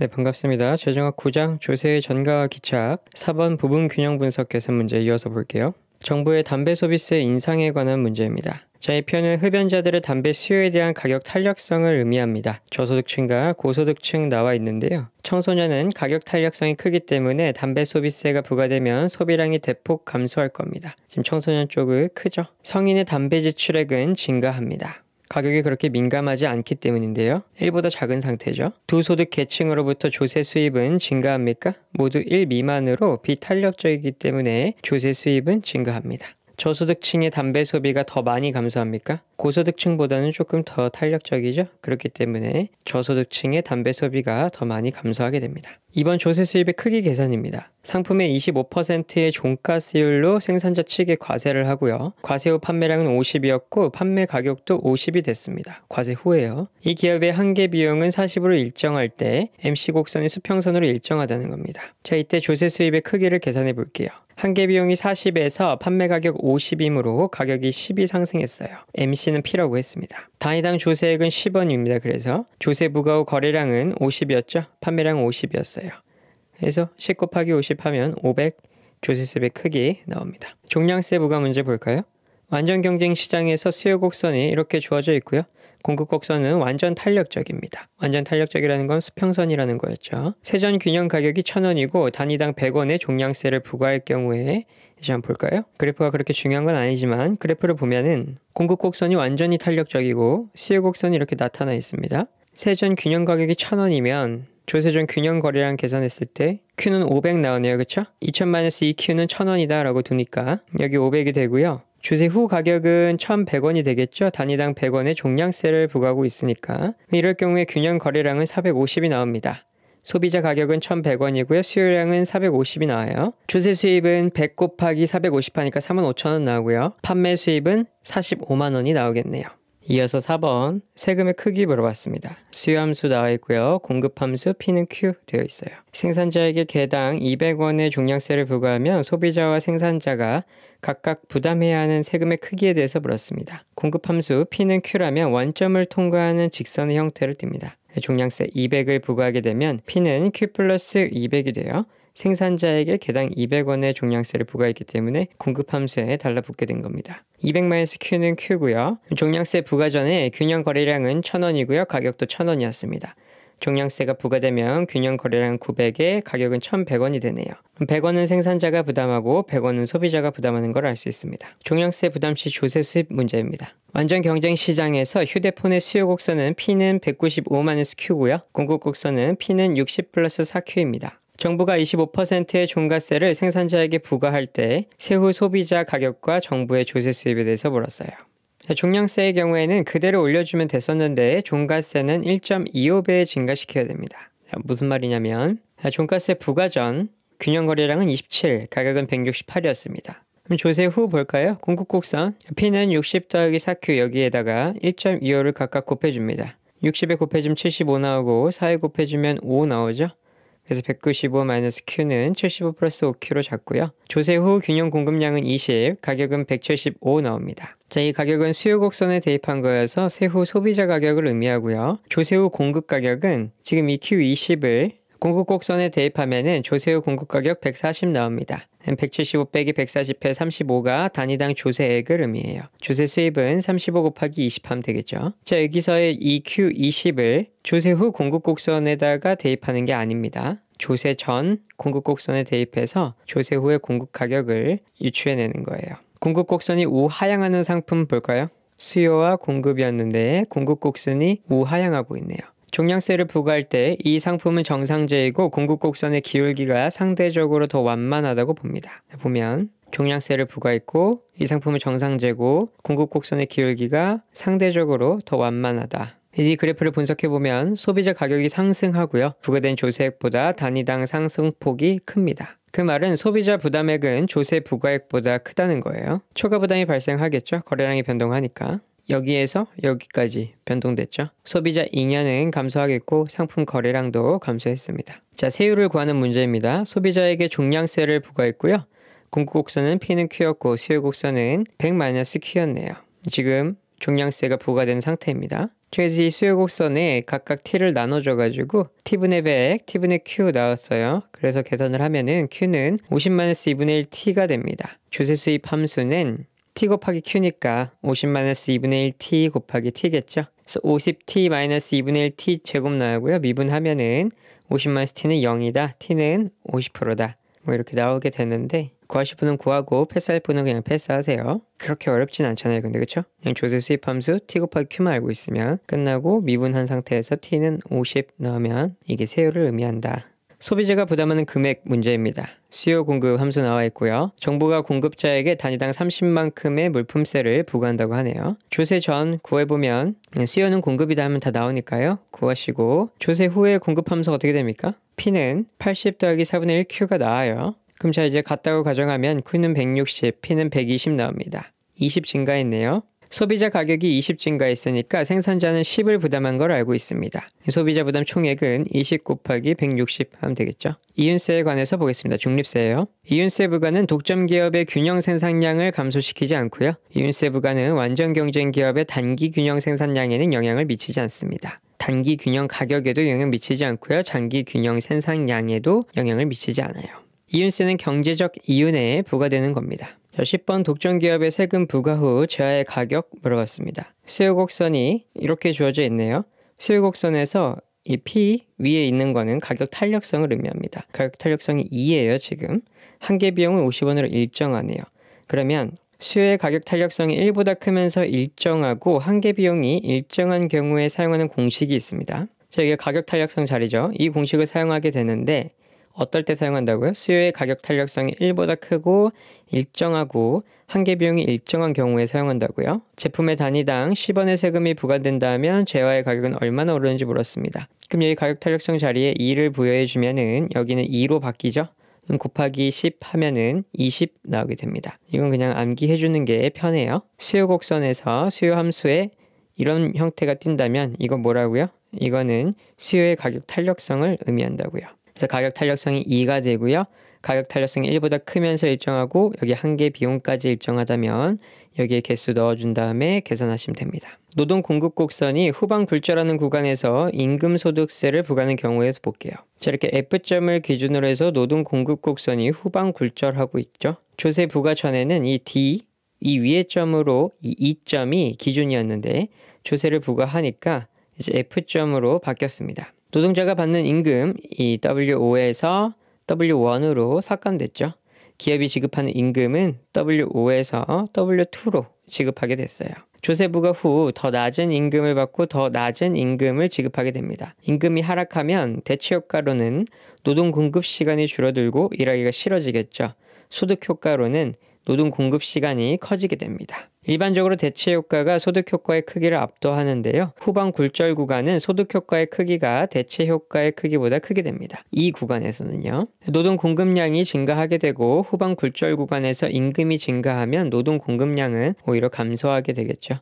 네, 반갑습니다. 재정학 9장 조세의 전가와 기착 4번 부분 균형 분석 계산 문제 이어서 볼게요. 정부의 담배 소비세 인상에 관한 문제입니다. 자, 이 표는 흡연자들의 담배 수요에 대한 가격 탄력성을 의미합니다. 저소득층과 고소득층 나와 있는데요. 청소년은 가격 탄력성이 크기 때문에 담배 소비세가 부과되면 소비량이 대폭 감소할 겁니다. 지금 청소년 쪽은 크죠. 성인의 담배 지출액은 증가합니다. 가격이 그렇게 민감하지 않기 때문인데요. 1보다 작은 상태죠. 두 소득 계층으로부터 조세 수입은 증가합니까? 모두 1 미만으로 비탄력적이기 때문에 조세 수입은 증가합니다. 저소득층의 담배 소비가 더 많이 감소합니까? 고소득층보다는 조금 더 탄력적이죠. 그렇기 때문에 저소득층의 담배 소비가 더 많이 감소하게 됩니다. 이번 조세 수입의 크기 계산입니다. 상품의 25%의 종가세율로 생산자 측에 과세를 하고요. 과세 후 판매량은 50이었고 판매 가격도 50이 됐습니다. 과세 후에요. 이 기업의 한계 비용은 40으로 일정할 때 MC 곡선이 수평선으로 일정하다는 겁니다. 자, 이때 조세 수입의 크기를 계산해 볼게요. 한계 비용이 40에서 판매 가격 50이므로 가격이 10이 상승했어요. MC는 P라고 했습니다. 단위당 조세액은 10원입니다. 그래서 조세 부과 후 거래량은 50이었죠. 판매량은 50이었어요. 그래서 10 곱하기 50 하면 500 조세 수입의 크기 나옵니다. 종량세 부과 문제 볼까요? 완전 경쟁 시장에서 수요 곡선이 이렇게 주어져 있고요. 공급 곡선은 완전 탄력적입니다. 완전 탄력적이라는 건 수평선이라는 거였죠. 세전 균형 가격이 1,000원이고 단위당 100원의 종량세를 부과할 경우에 이제 한번 볼까요? 그래프가 그렇게 중요한 건 아니지만 그래프를 보면은 공급 곡선이 완전히 탄력적이고 수요 곡선이 이렇게 나타나 있습니다. 세전 균형 가격이 1,000원이면 조세전 균형 거래량 계산했을 때 Q는 500 나오네요. 그쵸? 2000-2Q는 1,000원이다 라고 두니까 여기 500이 되고요. 조세 후 가격은 1,100원이 되겠죠. 단위당 100원의 종량세를 부과하고 있으니까 이럴 경우에 균형 거래량은 450이 나옵니다. 소비자 가격은 1,100원이고요. 수요량은 450이 나와요. 조세 수입은 100 곱하기 450 하니까 45,000원 나오고요. 판매 수입은 45만 원이 나오겠네요. 이어서 4번 세금의 크기 물어봤습니다. 수요함수 나와 있고요. 공급함수 P는 Q 되어 있어요. 생산자에게 개당 200원의 종량세를 부과하면 소비자와 생산자가 각각 부담해야 하는 세금의 크기에 대해서 물었습니다. 공급함수 P는 Q라면 원점을 통과하는 직선의 형태를 띱니다. 종량세 200을 부과하게 되면 P는 Q 플러스 200이 돼요. 생산자에게 개당 200원의 종량세를 부과했기 때문에 공급함수에 달라붙게 된 겁니다. 200-Q는 Q고요. 종량세 부과 전에 균형 거래량은 1,000원이고요. 가격도 1,000원이었습니다. 종량세가 부과되면 균형 거래량 900에 가격은 1,100원이 되네요. 100원은 생산자가 부담하고 100원은 소비자가 부담하는 걸 알 수 있습니다. 종량세 부담 시 조세 수입 문제입니다. 완전 경쟁 시장에서 휴대폰의 수요 곡선은 P는 195-Q고요. 공급 곡선은 P는 60 플러스 4Q입니다. 정부가 25%의 종가세를 생산자에게 부과할 때 세후 소비자 가격과 정부의 조세 수입에 대해서 물었어요. 종량세의 경우에는 그대로 올려주면 됐었는데 종가세는 1.25배 증가시켜야 됩니다. 무슨 말이냐면 종가세 부과 전 균형 거래량은 27, 가격은 168이었습니다. 그럼 조세 후 볼까요? 공급 곡선 P는 60 더하기 4Q 여기에다가 1.25를 각각 곱해줍니다. 60에 곱해주면 75 나오고 4에 곱해주면 5 나오죠? 그래서 195-Q는 75 플러스 5Q로 잡고요. 조세 후 균형 공급량은 20, 가격은 175 나옵니다. 자, 이 가격은 수요 곡선에 대입한 거여서 세후 소비자 가격을 의미하고요. 조세 후 공급 가격은 지금 이 Q20을 공급 곡선에 대입하면은 조세 후 공급 가격 140 나옵니다. 175 빼기 140에 35가 단위당 조세액을 의미해요. 조세 수입은 35 곱하기 20 하면 되겠죠. 자, 여기서의 이 Q20을 조세 후 공급 곡선에다가 대입하는 게 아닙니다. 조세 전 공급 곡선에 대입해서 조세 후의 공급 가격을 유추해내는 거예요. 공급 곡선이 우하향하는 상품 볼까요? 수요와 공급이었는데 공급 곡선이 우하향하고 있네요. 종량세를 부과할 때 이 상품은 정상제이고 공급 곡선의 기울기가 상대적으로 더 완만하다고 봅니다. 보면 종량세를 부과했고 이 상품은 정상제고 공급 곡선의 기울기가 상대적으로 더 완만하다. 이 그래프를 분석해보면 소비자 가격이 상승하고요. 부과된 조세액보다 단위당 상승폭이 큽니다. 그 말은 소비자 부담액은 조세 부과액보다 크다는 거예요. 초과 부담이 발생하겠죠. 거래량이 변동하니까. 여기에서 여기까지 변동됐죠. 소비자 잉여는 감소하겠고 상품 거래량도 감소했습니다. 자, 세율을 구하는 문제입니다. 소비자에게 종량세를 부과했고요. 공급 곡선은 P는 Q였고 수요 곡선은 100-Q였네요. 지금 종량세가 부과된 상태입니다. 그래서 이 수요 곡선에 각각 t를 나눠줘가지고 t분의 100, t분의 q 나왔어요. 그래서 계산을 하면은 q는 50-2분의 1 t가 됩니다. 조세 수입 함수는 t 곱하기 q니까 50-2분의 1 t 곱하기 t겠죠. 그래서 50t-2분의 1 t 제곱 나오고요. 미분하면은 50-t는 0이다. t는 50%다. 뭐 이렇게 나오게 되는데 구하실 분은 구하고 패스할 분은 그냥 패스하세요. 그렇게 어렵진 않잖아요. 근데 그쵸? 그냥 조세 수입 함수 t 곱하기 q만 알고 있으면 끝나고 미분한 상태에서 t는 50 넣으면 이게 세율을 의미한다. 소비자가 부담하는 금액 문제입니다. 수요 공급 함수 나와 있고요. 정부가 공급자에게 단위당 30만큼의 물품세를 부과한다고 하네요. 조세 전 구해보면 수요는 공급이다 하면 다 나오니까요. 구하시고 조세 후에 공급 함수가 어떻게 됩니까? P는 80 더하기 4분의 1 Q가 나와요. 그럼 자 이제 같다고 가정하면 Q는 160, P는 120 나옵니다. 20 증가했네요. 소비자 가격이 20 증가했으니까 생산자는 10을 부담한 걸 알고 있습니다. 소비자 부담 총액은 20 곱하기 160 하면 되겠죠. 이윤세에 관해서 보겠습니다. 중립세예요. 이윤세 부과는 독점 기업의 균형 생산량을 감소시키지 않고요. 이윤세 부과는 완전 경쟁 기업의 단기 균형 생산량에는 영향을 미치지 않습니다. 단기 균형 가격에도 영향을 미치지 않고요. 장기 균형 생산량에도 영향을 미치지 않아요. 이윤세는 경제적 이윤에 부과되는 겁니다. 자, 10번 독점기업의 세금 부과 후 제하의 가격 물어봤습니다. 수요곡선이 이렇게 주어져 있네요. 수요곡선에서 이 P 위에 있는 거는 가격 탄력성을 의미합니다. 가격 탄력성이 2예요, 지금. 한개 비용을 50원으로 일정하네요. 그러면 수요의 가격 탄력성이 1보다 크면서 일정하고 한개 비용이 일정한 경우에 사용하는 공식이 있습니다. 자, 이게 가격 탄력성 자리죠. 이 공식을 사용하게 되는데 어떨 때 사용한다고요? 수요의 가격 탄력성이 1보다 크고 일정하고 한개 비용이 일정한 경우에 사용한다고요? 제품의 단위당 10원의 세금이 부과된다면 제화의 가격은 얼마나 오르는지 물었습니다. 그럼 여기 가격 탄력성 자리에 2를 부여해 주면은 여기는 2로 바뀌죠? 곱하기 10 하면은 20 나오게 됩니다. 이건 그냥 암기해 주는 게 편해요. 수요 곡선에서 수요 함수에 이런 형태가 띈다면 이건 뭐라고요? 이거는 수요의 가격 탄력성을 의미한다고요. 그래서 가격 탄력성이 2가 되고요. 가격 탄력성이 1보다 크면서 일정하고 여기 한개 비용까지 일정하다면 여기에 개수 넣어준 다음에 계산하시면 됩니다. 노동 공급 곡선이 후방 굴절하는 구간에서 임금소득세를 부과하는 경우에서 볼게요. 자, 이렇게 F점을 기준으로 해서 노동 공급 곡선이 후방 굴절하고 있죠. 조세 부과 전에는 이 D, 이 위의 점으로 이 E점이 기준이었는데 조세를 부과하니까 이제 F점으로 바뀌었습니다. 노동자가 받는 임금, 이 W5에서 W1으로 삭감됐죠. 기업이 지급하는 임금은 W5에서 W2로 지급하게 됐어요. 조세 부과 후 더 낮은 임금을 받고 더 낮은 임금을 지급하게 됩니다. 임금이 하락하면 대체 효과로는 노동 공급 시간이 줄어들고 일하기가 싫어지겠죠. 소득 효과로는 노동 공급 시간이 커지게 됩니다. 일반적으로 대체 효과가 소득 효과의 크기를 압도하는데요. 후방 굴절 구간은 소득 효과의 크기가 대체 효과의 크기보다 크게 됩니다. 이 구간에서는요. 노동 공급량이 증가하게 되고 후방 굴절 구간에서 임금이 증가하면 노동 공급량은 오히려 감소하게 되겠죠.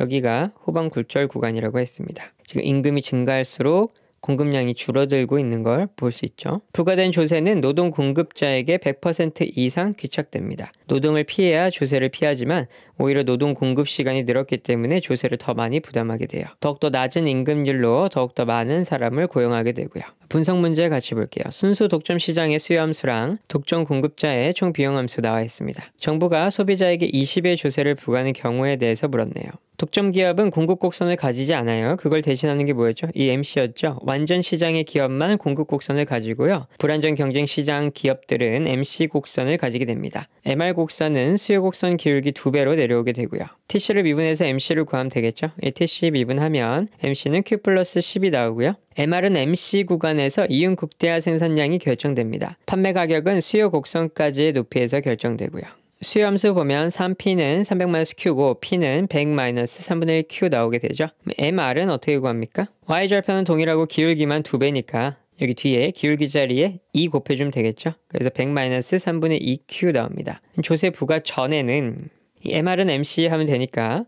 여기가 후방 굴절 구간이라고 했습니다. 지금 임금이 증가할수록 공급량이 줄어들고 있는 걸 볼 수 있죠. 부과된 조세는 노동 공급자에게 100% 이상 귀착됩니다. 노동을 피해야 조세를 피하지만 오히려 노동 공급 시간이 늘었기 때문에 조세를 더 많이 부담하게 돼요. 더욱더 낮은 임금률로 더욱더 많은 사람을 고용하게 되고요. 분석 문제 같이 볼게요. 순수 독점 시장의 수요 함수랑 독점 공급자의 총 비용 함수 나와 있습니다. 정부가 소비자에게 20의 조세를 부과하는 경우에 대해서 물었네요. 독점 기업은 공급 곡선을 가지지 않아요. 그걸 대신하는 게 뭐였죠? 이 MC였죠. 완전 시장의 기업만 공급 곡선을 가지고요. 불완전 경쟁 시장 기업들은 MC 곡선을 가지게 됩니다. MR 곡선은 수요 곡선 기울기 2배로 내려오게 되고요. TC를 미분해서 MC를 구하면 되겠죠. 이 TC 미분하면 MC는 Q 플러스 10이 나오고요. MR은 MC 구간에서 이윤 극대화 생산량이 결정됩니다. 판매 가격은 수요 곡선까지의 높이에서 결정되고요. 수요 함수 보면 3P는 300-Q고 P는 100-3분의 1Q 나오게 되죠. MR은 어떻게 구합니까? Y절편은 동일하고 기울기만 2배니까 여기 뒤에 기울기 자리에 2 곱해주면 되겠죠. 그래서 100-3분의 2Q 나옵니다. 조세 부과 전에는 이 MR은 MC 하면 되니까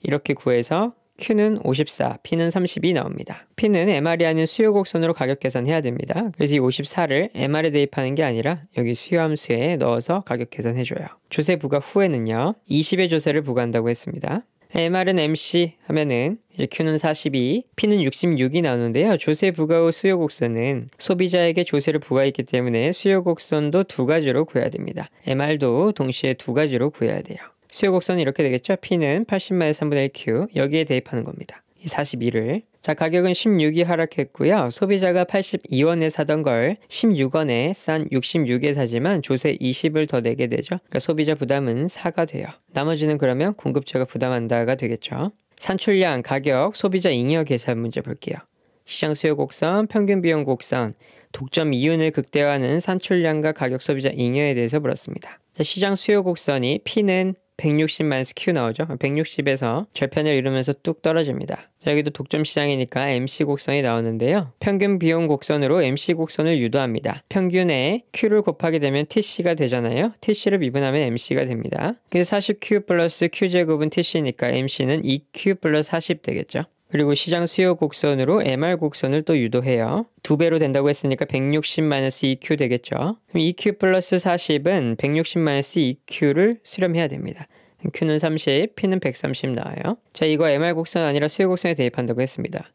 이렇게 구해서 Q는 54, P는 32 나옵니다. P는 MR이 아닌 수요 곡선으로 가격 계산해야 됩니다. 그래서 이 54를 MR에 대입하는 게 아니라 여기 수요 함수에 넣어서 가격 계산해줘요. 조세 부과 후에는요. 20의 조세를 부과한다고 했습니다. MR은 MC 하면은 이제 Q는 42, P는 66이 나오는데요. 조세 부과 후 수요 곡선은 소비자에게 조세를 부과했기 때문에 수요 곡선도 두 가지로 구해야 됩니다. MR도 동시에 두 가지로 구해야 돼요. 수요 곡선은 이렇게 되겠죠. P는 80-3분의 1Q 여기에 대입하는 겁니다. 이 42를. 자, 가격은 16이 하락했고요. 소비자가 82원에 사던 걸 16원에 싼 66에 사지만 조세 20을 더 내게 되죠. 그러니까 소비자 부담은 4가 돼요. 나머지는 그러면 공급자가 부담한다가 되겠죠. 산출량, 가격, 소비자 잉여 계산 문제 볼게요. 시장 수요 곡선, 평균 비용 곡선, 독점 이윤을 극대화하는 산출량과 가격 소비자 잉여에 대해서 물었습니다. 자, 시장 수요 곡선이 P는 160-Q 나오죠. 160에서 절편을 이루면서 뚝 떨어집니다. 자, 여기도 독점 시장이니까 MC 곡선이 나오는데요. 평균 비용 곡선으로 MC 곡선을 유도합니다. 평균에 Q를 곱하게 되면 TC가 되잖아요. TC를 미분하면 MC가 됩니다. 그래서 40Q 플러스 Q제곱은 TC니까 MC는 2Q 플러스 40 되겠죠. 그리고 시장 수요 곡선으로 MR 곡선을 또 유도해요. 2배로 된다고 했으니까 160-2Q 되겠죠. 그럼 2Q 플러스 40은 160-2Q를 수렴해야 됩니다. Q는 30, P는 130 나와요. 자, 이거 MR 곡선 아니라 수요 곡선에 대입한다고 했습니다.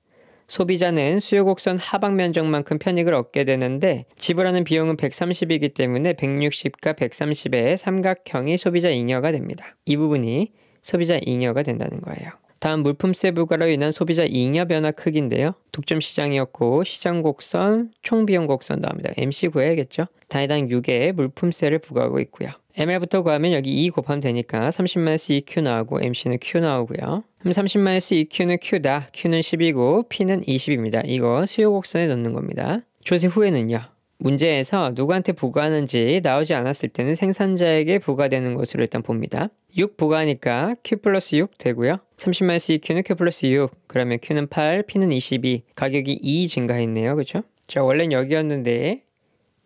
소비자는 수요 곡선 하방 면적만큼 편익을 얻게 되는데 지불하는 비용은 130이기 때문에 160과 130의 삼각형이 소비자 잉여가 됩니다. 이 부분이 소비자 잉여가 된다는 거예요. 다음 물품세 부과로 인한 소비자 잉여 변화 크기인데요. 독점 시장이었고 시장 곡선, 총 비용 곡선 나옵니다. MC 구해야겠죠. 단위당 6의 물품세를 부과하고 있고요. MR부터 구하면 여기 2 곱하면 되니까 30-2Q 나오고 MC는 Q 나오고요. 그럼 30-2Q는 Q다. Q는 10이고 P는 20입니다. 이거 수요 곡선에 넣는 겁니다. 조세 후에는요. 문제에서 누구한테 부과하는지 나오지 않았을 때는 생산자에게 부과되는 것으로 일단 봅니다. 6 부과하니까 Q 플러스 6 되고요. 30-2Q는 Q 플러스 6. 그러면 Q는 8, P는 22. 가격이 2 증가했네요. 그렇죠? 자, 원래는 여기였는데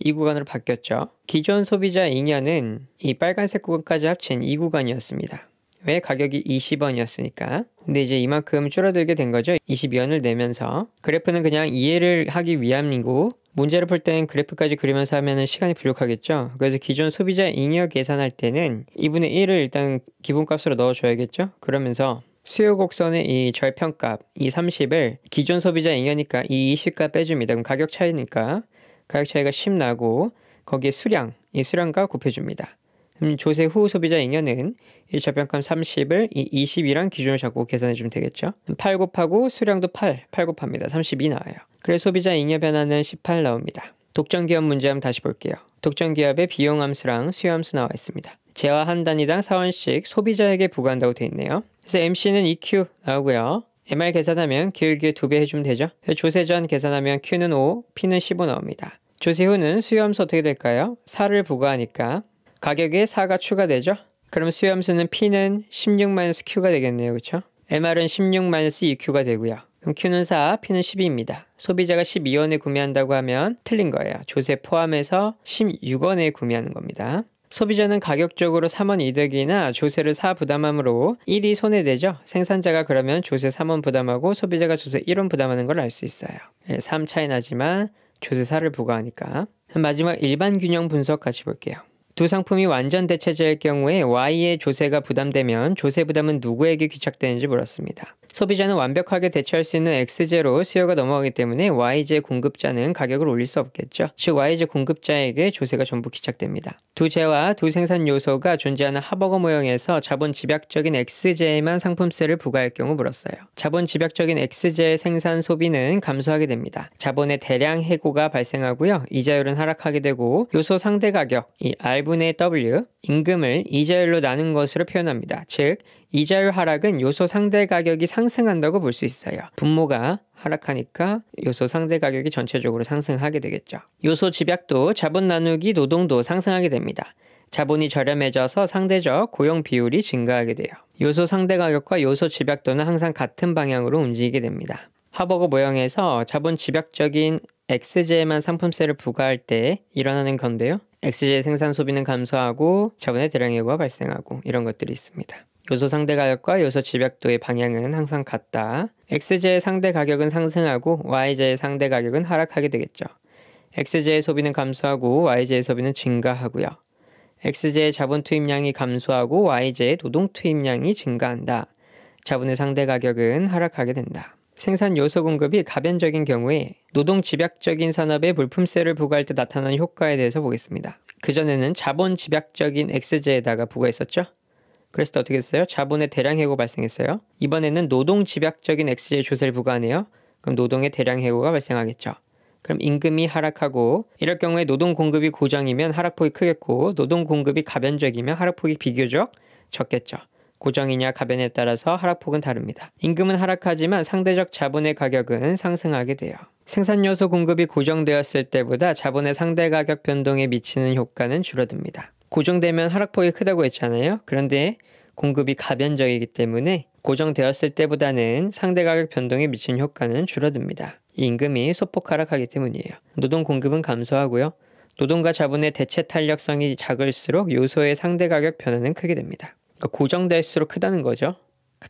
이 구간으로 바뀌었죠. 기존 소비자 잉여는 이 빨간색 구간까지 합친 이 구간이었습니다. 왜? 가격이 20원이었으니까. 근데 이제 이만큼 줄어들게 된 거죠. 22원을 내면서. 그래프는 그냥 이해를 하기 위함이고 문제를 풀 땐 그래프까지 그리면서 하면 시간이 부족하겠죠. 그래서 기존 소비자 잉여 계산할 때는 2분의 1을 일단 기본값으로 넣어줘야겠죠. 그러면서 수요 곡선의 이 절편값, 이 30을 기존 소비자 잉여니까 이 20가 빼줍니다. 그럼 가격 차이니까 가격 차이가 10 나고 거기에 수량, 이 수량과 곱해줍니다. 그럼 조세 후 소비자 잉여는 이 절편값 30을 이 20이랑 기준을 잡고 계산해주면 되겠죠. 8 곱하고 수량도 8 곱합니다. 32 나와요. 그래서 소비자 잉여 변화는 18 나옵니다. 독점기업 문제 한번 다시 볼게요. 독점기업의 비용함수랑 수요함수 나와 있습니다. 재화 한 단위당 4원씩 소비자에게 부과한다고 되어 있네요. 그래서 MC는 2Q 나오고요. MR 계산하면 길게 2배 해주면 되죠. 조세 전 계산하면 Q는 5, P는 15 나옵니다. 조세 후는 수요함수 어떻게 될까요? 4를 부과하니까 가격에 4가 추가되죠. 그럼 수요함수는 P는 16-Q가 되겠네요. 그렇죠? MR은 16-2Q가 되고요. 그럼 Q는 4, P는 12입니다. 소비자가 12원에 구매한다고 하면 틀린 거예요. 조세 포함해서 16원에 구매하는 겁니다. 소비자는 가격적으로 3원 이득이나 조세를 4 부담함으로 1이 손해되죠. 생산자가 그러면 조세 3원 부담하고 소비자가 조세 1원 부담하는 걸 알 수 있어요. 3 차이 나지만 조세 4를 부과하니까. 마지막 일반 균형 분석 같이 볼게요. 두 상품이 완전 대체제일 경우에 Y의 조세가 부담되면 조세 부담은 누구에게 귀착되는지 물었습니다. 소비자는 완벽하게 대체할 수 있는 X제로 수요가 넘어가기 때문에 Y제 공급자는 가격을 올릴 수 없겠죠. 즉 Y제 공급자에게 조세가 전부 귀착됩니다. 두 제와 두 생산 요소가 존재하는 하버거 모형에서 자본 집약적인 X제에만 상품세를 부과할 경우 물었어요. 자본 집약적인 X제의 생산 소비는 감소하게 됩니다. 자본의 대량 해고가 발생하고요. 이자율은 하락하게 되고 요소 상대 가격, 이 R분의 W, 임금을 이자율로 나눈 것으로 표현합니다. 즉 이자율 하락은 요소 상대 가격이 상승한다고 볼 수 있어요. 분모가 하락하니까 요소 상대 가격이 전체적으로 상승하게 되겠죠. 요소 집약도 자본 나누기 노동도 상승하게 됩니다. 자본이 저렴해져서 상대적 고용 비율이 증가하게 돼요. 요소 상대 가격과 요소 집약도는 항상 같은 방향으로 움직이게 됩니다. 하버거 모형에서 자본 집약적인 X제에만 상품세를 부과할 때 일어나는 건데요. X제의 생산 소비는 감소하고 자본의 대량 해고가 발생하고 이런 것들이 있습니다. 요소 상대 가격과 요소 집약도의 방향은 항상 같다. X제의 상대 가격은 상승하고 Y제의 상대 가격은 하락하게 되겠죠. X제의 소비는 감소하고 Y제의 소비는 증가하고요. X제의 자본 투입량이 감소하고 Y제의 노동 투입량이 증가한다. 자본의 상대 가격은 하락하게 된다. 생산 요소 공급이 가변적인 경우에 노동 집약적인 산업에 물품세를 부과할 때 나타나는 효과에 대해서 보겠습니다. 그전에는 자본 집약적인 X제에다가 부과했었죠. 그래서 어떻게 했어요? 자본의 대량 해고 발생했어요. 이번에는 노동 집약적인 X제 조세를 부과하네요. 그럼 노동의 대량 해고가 발생하겠죠. 그럼 임금이 하락하고 이럴 경우에 노동 공급이 고정이면 하락폭이 크겠고 노동 공급이 가변적이면 하락폭이 비교적 적겠죠. 고정이냐 가변에 따라서 하락폭은 다릅니다. 임금은 하락하지만 상대적 자본의 가격은 상승하게 돼요. 생산요소 공급이 고정되었을 때보다 자본의 상대 가격 변동에 미치는 효과는 줄어듭니다. 고정되면 하락폭이 크다고 했잖아요. 그런데 공급이 가변적이기 때문에 고정되었을 때보다는 상대 가격 변동에 미치는 효과는 줄어듭니다. 이 임금이 소폭 하락하기 때문이에요. 노동 공급은 감소하고요. 노동과 자본의 대체 탄력성이 작을수록 요소의 상대 가격 변화는 크게 됩니다. 고정될수록 크다는 거죠.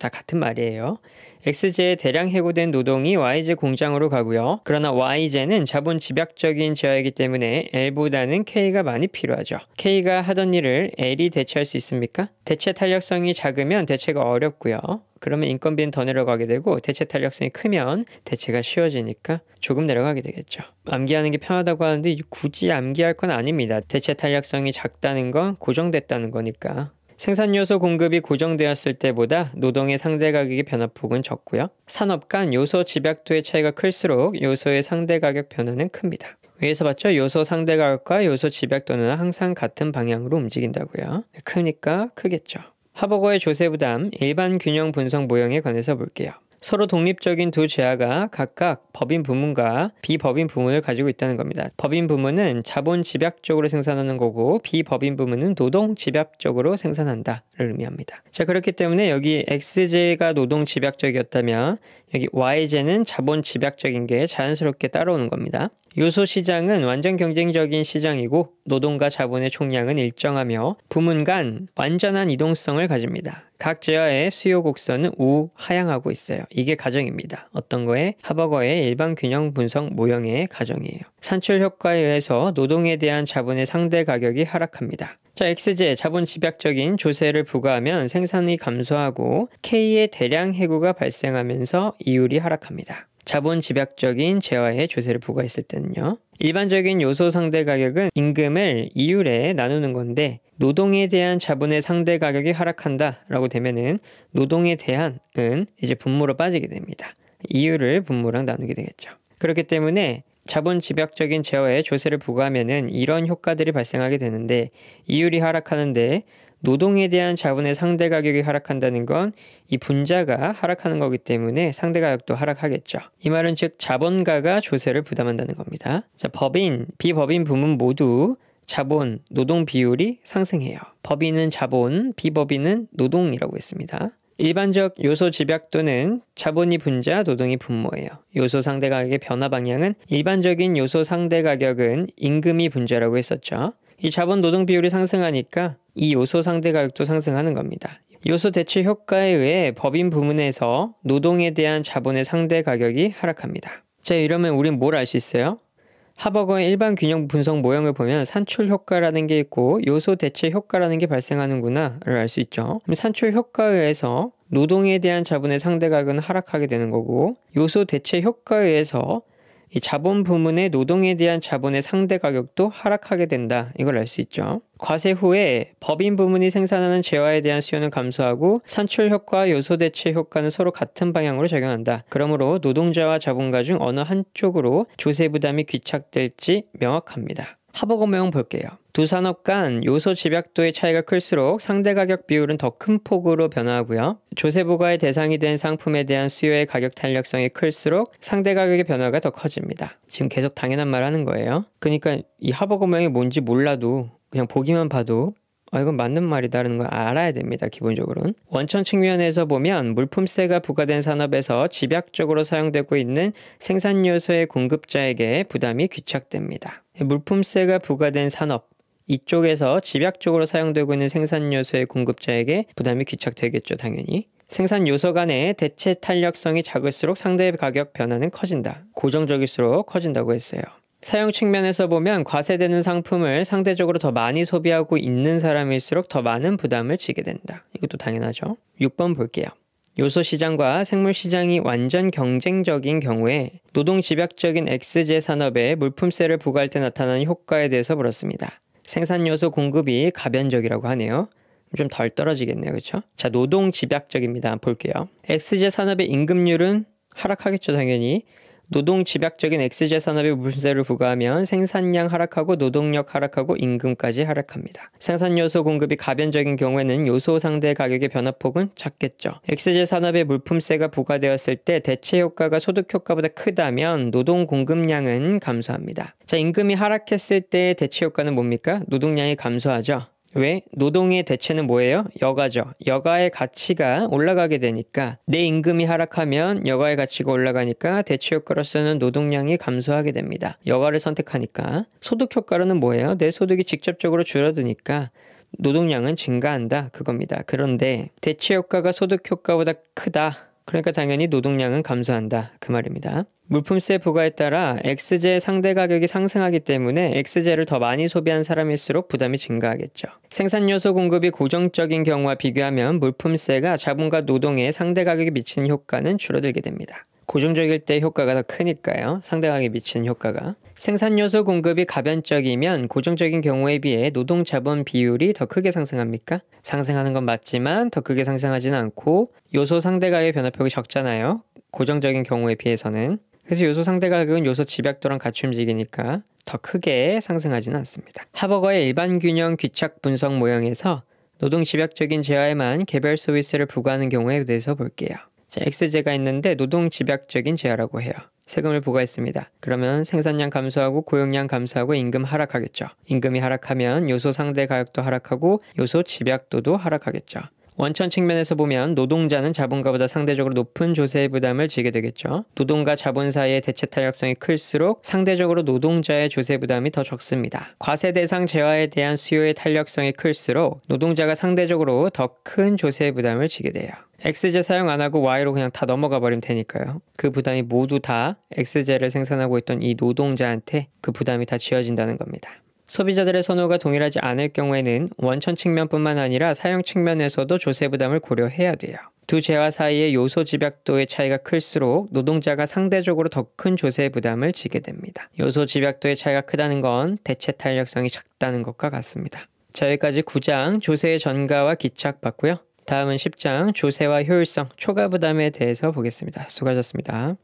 다 같은 말이에요. X제에 대량 해고된 노동이 Y제 공장으로 가고요. 그러나 Y제는 자본 집약적인 제어이기 때문에 L보다는 K가 많이 필요하죠. K가 하던 일을 L이 대체할 수 있습니까? 대체 탄력성이 작으면 대체가 어렵고요. 그러면 인건비는 더 내려가게 되고 대체 탄력성이 크면 대체가 쉬워지니까 조금 내려가게 되겠죠. 암기하는 게 편하다고 하는데 굳이 암기할 건 아닙니다. 대체 탄력성이 작다는 건 고정됐다는 거니까. 생산요소 공급이 고정되었을 때보다 노동의 상대 가격의 변화폭은 적고요. 산업 간 요소 집약도의 차이가 클수록 요소의 상대 가격 변화는 큽니다. 위에서 봤죠? 요소 상대 가격과 요소 집약도는 항상 같은 방향으로 움직인다고요. 크니까 크겠죠. 하버거의 조세 부담, 일반 균형 분석 모형에 관해서 볼게요. 서로 독립적인 두 제하가 각각 법인 부문과 비법인 부문을 가지고 있다는 겁니다. 법인 부문은 자본 집약적으로 생산하는 거고 비법인 부문은 노동 집약적으로 생산한다를 의미합니다. 자, 그렇기 때문에 여기 X제가 노동 집약적이었다면 여기 Y제는 자본 집약적인 게 자연스럽게 따라오는 겁니다. 요소 시장은 완전 경쟁적인 시장이고 노동과 자본의 총량은 일정하며 부문 간 완전한 이동성을 가집니다. 각 제어의 수요 곡선은 우하향하고 있어요. 이게 가정입니다. 어떤 거에? 하버거의 일반 균형 분석 모형의 가정이에요. 산출 효과에 의해서 노동에 대한 자본의 상대 가격이 하락합니다. 자, X제 자본 집약적인 조세를 부과하면 생산이 감소하고 K의 대량 해고가 발생하면서 이율이 하락합니다. 자본 집약적인 제어에 조세를 부과했을 때는요. 일반적인 요소 상대 가격은 임금을 이율에 나누는 건데 노동에 대한 자본의 상대 가격이 하락한다라고 되면은 노동에 대한은 이제 분모로 빠지게 됩니다. 이율을 분모랑 나누게 되겠죠. 그렇기 때문에 자본 집약적인 제어에 조세를 부과하면은 이런 효과들이 발생하게 되는데 이율이 하락하는데 노동에 대한 자본의 상대 가격이 하락한다는 건 이 분자가 하락하는 거기 때문에 상대 가격도 하락하겠죠. 이 말은 즉 자본가가 조세를 부담한다는 겁니다. 자, 법인, 비법인 부문 모두 자본, 노동 비율이 상승해요. 법인은 자본, 비법인은 노동이라고 했습니다. 일반적 요소 집약도는 자본이 분자, 노동이 분모예요. 요소 상대 가격의 변화 방향은 일반적인 요소 상대 가격은 임금이 분자라고 했었죠. 이 자본 노동 비율이 상승하니까 이 요소 상대 가격도 상승하는 겁니다. 요소 대체 효과에 의해 법인 부문에서 노동에 대한 자본의 상대 가격이 하락합니다. 자, 이러면 우린 뭘 알 수 있어요? 하버거의 일반 균형 분석 모형을 보면 산출 효과라는 게 있고 요소 대체 효과라는 게 발생하는구나를 알 수 있죠. 그럼 산출 효과에 의해서 노동에 대한 자본의 상대 가격은 하락하게 되는 거고 요소 대체 효과에 의해서 이 자본 부문의 노동에 대한 자본의 상대 가격도 하락하게 된다. 이걸 알 수 있죠. 과세 후에 법인 부문이 생산하는 재화에 대한 수요는 감소하고 산출 효과와 요소 대체 효과는 서로 같은 방향으로 작용한다. 그러므로 노동자와 자본가 중 어느 한쪽으로 조세 부담이 귀착될지 명확합니다. 하버거 모형 볼게요. 두 산업 간 요소 집약도의 차이가 클수록 상대 가격 비율은 더 큰 폭으로 변화하고요. 조세 부과의 대상이 된 상품에 대한 수요의 가격 탄력성이 클수록 상대 가격의 변화가 더 커집니다. 지금 계속 당연한 말 하는 거예요. 그러니까 이 하버거 모형이 뭔지 몰라도 그냥 보기만 봐도 이건 맞는 말이다라는 걸 알아야 됩니다. 기본적으로는. 원천 측면에서 보면 물품세가 부과된 산업에서 집약적으로 사용되고 있는 생산 요소의 공급자에게 부담이 귀착됩니다. 물품세가 부과된 산업, 이쪽에서 집약적으로 사용되고 있는 생산 요소의 공급자에게 부담이 귀착되겠죠. 당연히. 생산 요소 간의 대체 탄력성이 작을수록 상대 가격 변화는 커진다. 고정적일수록 커진다고 했어요. 사용 측면에서 보면 과세되는 상품을 상대적으로 더 많이 소비하고 있는 사람일수록 더 많은 부담을 지게 된다. 이것도 당연하죠. 6번 볼게요. 요소 시장과 생물 시장이 완전 경쟁적인 경우에 노동 집약적인 X제 산업에 물품세를 부과할 때 나타나는 효과에 대해서 물었습니다. 생산 요소 공급이 가변적이라고 하네요. 좀 덜 떨어지겠네요. 그렇죠? 자, 노동 집약적입니다. 볼게요. X제 산업의 임금률은 하락하겠죠, 당연히. 노동 집약적인 X제 산업에 물품세를 부과하면 생산량 하락하고 노동력 하락하고 임금까지 하락합니다. 생산 요소 공급이 가변적인 경우에는 요소 상대 가격의 변화폭은 작겠죠. X제 산업에 물품세가 부과되었을 때 대체 효과가 소득 효과보다 크다면 노동 공급량은 감소합니다. 자, 임금이 하락했을 때 대체 효과는 뭡니까? 노동량이 감소하죠. 왜? 노동의 대체는 뭐예요? 여가죠. 여가의 가치가 올라가게 되니까 내 임금이 하락하면 여가의 가치가 올라가니까 대체 효과로서는 노동량이 감소하게 됩니다. 여가를 선택하니까. 소득 효과로는 뭐예요? 내 소득이 직접적으로 줄어드니까 노동량은 증가한다. 그겁니다. 그런데 대체 효과가 소득 효과보다 크다. 그러니까 당연히 노동량은 감소한다. 그 말입니다. 물품세 부과에 따라 X제 상대 가격이 상승하기 때문에 X제를 더 많이 소비한 사람일수록 부담이 증가하겠죠. 생산 요소 공급이 고정적인 경우와 비교하면 물품세가 자본과 노동에 상대 가격이 미치는 효과는 줄어들게 됩니다. 고정적일 때 효과가 더 크니까요. 상대 가격에 미치는 효과가. 생산 요소 공급이 가변적이면 고정적인 경우에 비해 노동 자본 비율이 더 크게 상승합니까? 상승하는 건 맞지만 더 크게 상승하지는 않고 요소 상대 가격의 변화폭이 적잖아요. 고정적인 경우에 비해서는. 그래서 요소 상대 가격은 요소 집약도랑 같이 움직이니까 더 크게 상승하지는 않습니다. 하버거의 일반 균형 귀착 분석 모형에서 노동 집약적인 제하에만 개별 서비스를 부과하는 경우에 대해서 볼게요. 자, X제가 있는데 노동 집약적인 제하라고 해요. 세금을 부과했습니다. 그러면 생산량 감소하고 고용량 감소하고 임금 하락하겠죠. 임금이 하락하면 요소 상대 가격도 하락하고 요소 집약도도 하락하겠죠. 원천 측면에서 보면 노동자는 자본가보다 상대적으로 높은 조세 부담을 지게 되겠죠. 노동과 자본 사이의 대체 탄력성이 클수록 상대적으로 노동자의 조세 부담이 더 적습니다. 과세 대상 제화에 대한 수요의 탄력성이 클수록 노동자가 상대적으로 더 큰 조세 부담을 지게 돼요. X제 사용 안 하고 Y로 그냥 다 넘어가 버리면 되니까요. 그 부담이 모두 다 X제를 생산하고 있던 이 노동자한테 그 부담이 다 지어진다는 겁니다. 소비자들의 선호가 동일하지 않을 경우에는 원천 측면뿐만 아니라 사용 측면에서도 조세 부담을 고려해야 돼요. 두 제화 사이의 요소 집약도의 차이가 클수록 노동자가 상대적으로 더 큰 조세 부담을 지게 됩니다. 요소 집약도의 차이가 크다는 건 대체 탄력성이 작다는 것과 같습니다. 자, 여기까지 9장 조세의 전가와 기착 봤고요. 다음은 10장 조세와 효율성, 초과 부담에 대해서 보겠습니다. 수고하셨습니다.